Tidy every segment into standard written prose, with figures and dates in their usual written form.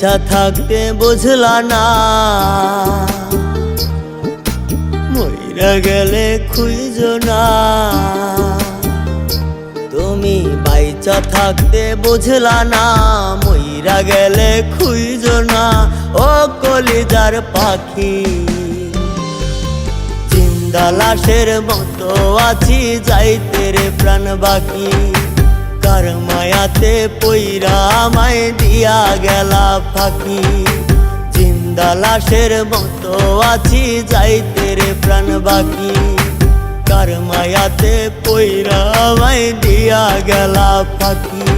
বাইচা থাকতে বুঝলা না, মইরা গেলে খুঁজো না। তুমি বাইচা থাকতে বুঝলা না, মইরা গেলে খুঁজো না। ও কলিজার পাখি, জিন্দা লাশের মতো আছি, যাইতে রে প্রাণ বাকি। কার মায়াতে পইরা আমায় দিয়া গেলা ফাঁকি। জিন্দা লাশের মতো আছি, যাইতে রে প্রাণ বাকি। কার মায়াতে পইরা আমায় দিয়া গেলা ফাঁকি।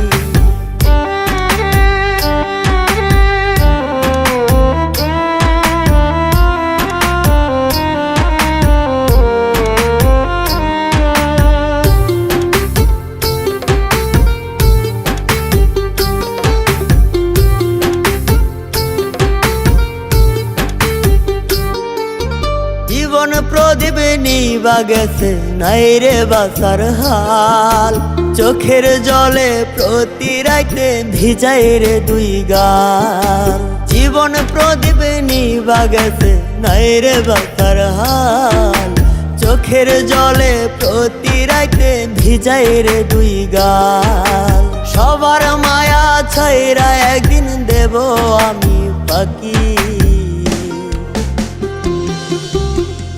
জীবন প্রদীপ নিবা গেছে, নাই রে বাসার হাল। চোখের জলে প্রতি রাইতে ভিজাই রে দুই গাল। জীবন প্রদীপ নিবা গেছে, নাই রে বাসার হাল। চোখের জলে প্রতি রাইতে ভিজাই রে দুই গাল। সবার মায়া ছাইরা একদিন দেব আমি ফাঁকি।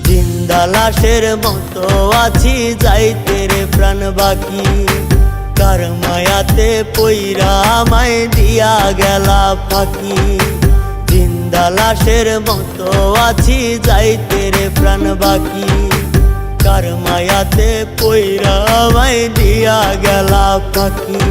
জিন্দা লাশের মতো আছি, যাইতে রে প্রাণ বাকি। কার মায়াতে পইরা আমায় দিয়া গেলা ফাঁকি। জিন্দা লাশের মতো আছি, যাইতে রে প্রাণ বাকি। কার মায়াতে পইরা আমায় দিয়া গেলা ফাঁকি।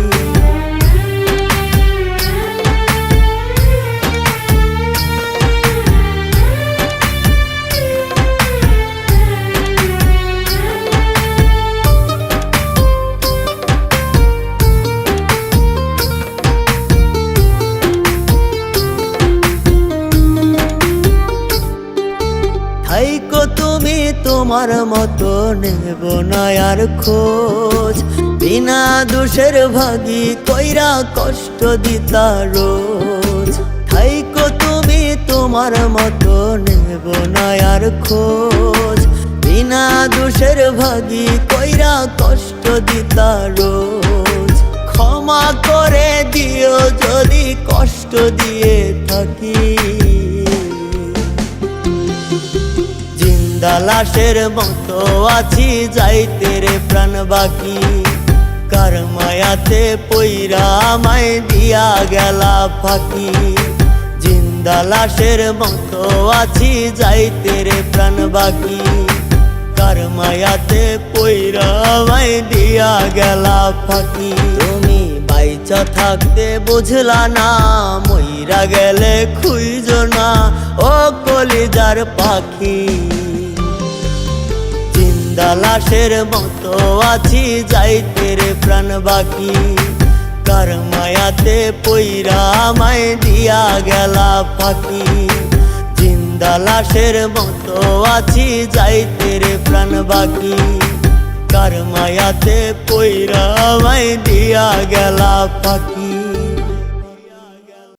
থাইকো তুমি তোমার মতো, নেব না আর খোঁজ। বিনা দোষের ভাগী কইরা কষ্ট দিতা রোজ। থাইকো তুমি তোমার মতো, নেব না আর খোঁজ। বিনা দোষের ভাগী কইরা কষ্ট দিতা রোজ। ক্ষমা করে দিও যদি কষ্ট দিয়ে থাকি। জিন্দা লাশের মতো আছি, যাইতে রে প্রাণ বাকি। কার মায়াতে পইরা আমায় দিয়া গেলা ফাঁকি। জিন্দা লাশের মতো আছি, যাইতে রে প্রাণ বাকি। কার মায়াতে পইরা আমায় দিয়া গেলা ফাঁকি। তুমি বাইচা থাকতে বুঝলা না, মইরা গেলে খুঁজো না। ও কলিজার পাখি, জিন্দা লাশের মতো আছি, যাইতে রে প্রাণ বাকি। কার মায়াতে পইরা আমায় দিয়া গেলা ফাঁকি। জিন্দা লাশের মতো আছি, যাইতে রে প্রাণ বাকি। কার মায়াতে পইরা আমায় দিয়া গেলা ফাঁকি।